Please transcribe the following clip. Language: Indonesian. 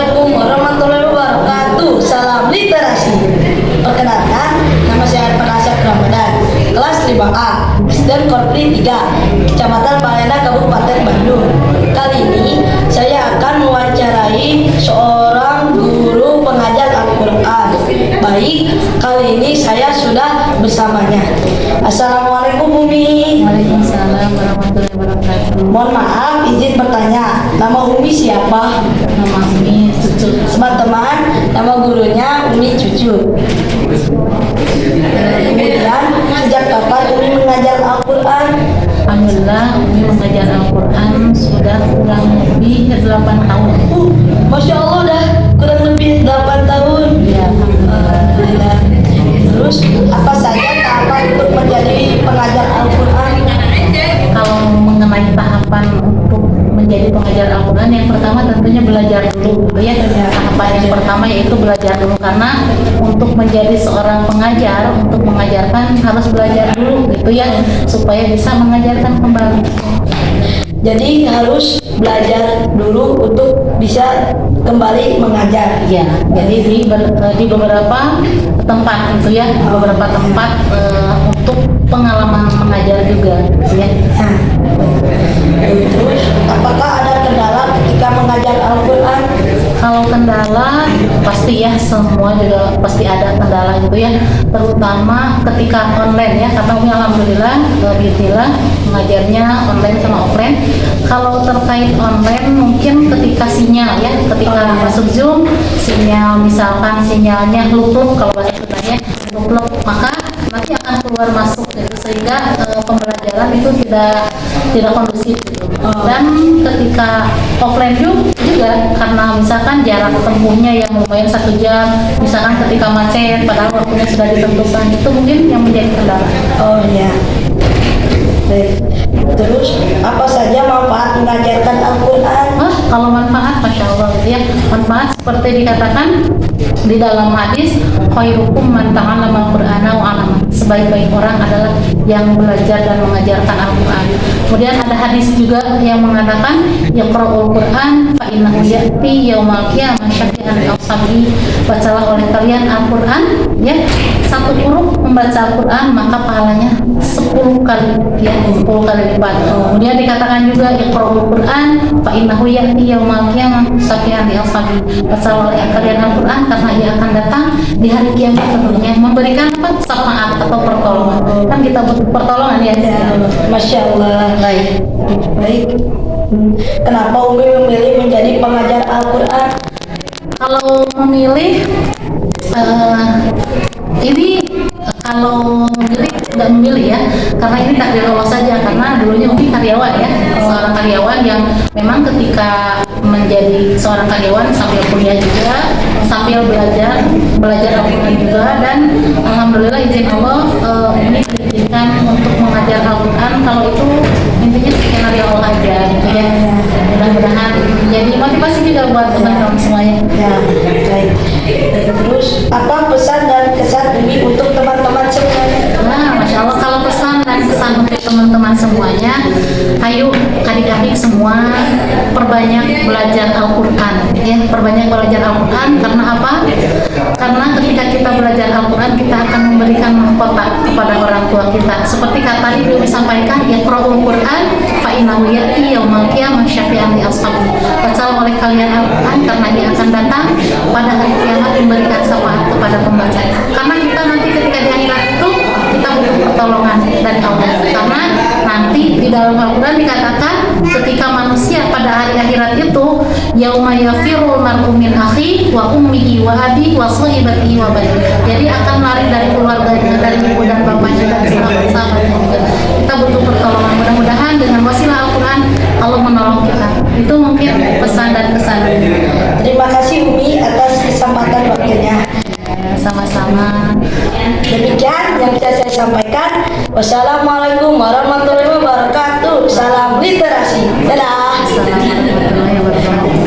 Assalamualaikum warahmatullahi wabarakatuh. Salam literasi. Perkenalkan, nama saya Arfan Asyaf Ramadan, kelas 5A, SDN Korpri 3, Kecamatan Palena, Kabupaten Bandung. Kali ini saya akan mewawancarai seorang guru pengajar Al-Quran. Baik, kali ini saya sudah bersamanya. Assalamualaikum Umi. Waalaikumsalam warahmatullahi wabarakatuh. Mohon maaf, izin bertanya, nama Umi siapa? Nama Umi Cucu. Teman-teman, nama gurunya Umi Cucu. Kemudian, sejak kapan Umi mengajar Al-Quran? Alhamdulillah Umi mengajar Al-Quran sudah kurang lebih 8 tahun. Masya Allah, dah kurang lebih 8 tahun. Ya, Alhamdulillah. Terus, apa saja tahapan untuk menjadi pengajar Al-Quran? kalau mengenai tahapan untuk menjadi pengajar Al-Quran, yang pertama tentunya belajar dulu, ya. Tahapan yang pertama yaitu belajar dulu, karena untuk menjadi seorang pengajar, untuk mengajarkan harus belajar dulu, gitu ya, supaya bisa mengajarkan kembali. Jadi harus belajar dulu untuk bisa kembali mengajar. Ya, jadi di beberapa tempat itu ya, beberapa tempat untuk pengalaman mengajar juga, gitu ya. Terus, apakah ada kendala ketika mengajar Al-Quran? Kalau kendala pasti ya, semua juga pasti ada kendala gitu ya, terutama ketika online ya, karena Umi alhamdulillah bismillah mengajarnya online sama offline. Kalau terkait online mungkin ketika sinyal ya, ketika masuk Zoom sinyal, misalkan sinyalnya lup kalau bahasa Sundanya lup, maka nanti akan keluar masuk gitu, sehingga pembelajaran itu tidak kondusif gitu. Dan ketika offline juga karena misalkan jarak tempuhnya yang lumayan 1 jam, misalkan ketika macet padahal waktunya sudah ditentukan, itu mungkin yang menjadi kendala. Oh ya. Baik. Terus, apa saja manfaat mengajarkan Al-Quran? Kalau manfaat, Masya Allah gitu ya, manfaat seperti dikatakan di dalam hadis, khairukum man ta'allama al-Qur'ana wa 'allama. Sebaik-baik orang adalah yang belajar dan mengajarkan Al-Quran. Kemudian ada hadis juga yang mengatakan, yaqra'ul Qur'an fa innahu ya'ti yaumal qiyamah syafi'an li ashabihi. Bacalah oleh kalian Al-Quran ya, 1 huruf membaca Al-Quran maka pahalanya 10 kali ya, 10 kali lipat. Kemudian dikatakan juga iqra'ul Qur'an fa innahu ya'ti yaumal qiyamah syafi'an li ashabihi. Bacalah oleh kalian Al-Quran karena ia akan datang di hari kiamat tentunya memberikan apa? Syafaat atau pertolongan. Kan kita butuh pertolongan ya. Masya Allah. Baik. Kenapa Umi memilih menjadi pengajar Al-Quran? Kalau memilih ini kalau memilih nggak memilih ya, karena ini takdir Allah saja, karena dulunya Umi karyawan ya, seorang karyawan yang memang ketika menjadi seorang karyawan sambil kuliah juga, sambil belajar Al-Quran juga, dan alhamdulillah izin Allah ini diizinkan untuk mengajar Al-Quran. Kalau itu intinya skenario Allah aja gitu ya, mudah-mudahan jadi motivasi juga buat teman-teman semuanya. Ya, baik. Terus, apa pesan dan kesan Umi untuk teman-teman semuanya? Nah, Masya Allah, kalau pesan dan kesan untuk teman-teman semuanya, ayo adik-adik semua perbanyak belajar Al-Quran ya, perbanyak belajar Al-Quran. Karena apa? Karena ketika kita belajar Al-Quran, kita akan memberikan mahkota kepada orang tua kita. Seperti kata Ibu disampaikan, yaqra'ul Quran fa innahu ya'ti yaumal qiyamah syafi'an li ashabihi. Bacalah oleh kalian Al-Quran karena dia akan datang pada hari kiamat memberikan syafaat kepada pembaca. Karena kita nanti ketika di akhirat itu kita butuh pertolongan dari Allah. Karena nanti di dalam Al-Quran dikatakan ketika manusia pada hari akhirat itu, yauma yafirul mar'u min akhi wa ummihi wa abihi wa sahibatihi wa banihi. Jadi akan lari dari keluarganya, dari ibu dan bapaknya, dari sahabat-sahabatnya juga. Kita butuh pertolongan. Mudah-mudahan dengan wasilah Al-Quran Allah menolong kita. Itu mungkin pesan dan kesan. Terima kasih Umi atas kesempatan waktunya. Sama-sama. Demikian yang bisa saya sampaikan. Wassalamualaikum warahmatullahi wabarakatuh. Salam literasi. Dadah. Assalamualaikum warahmatullahi wabarakatuh.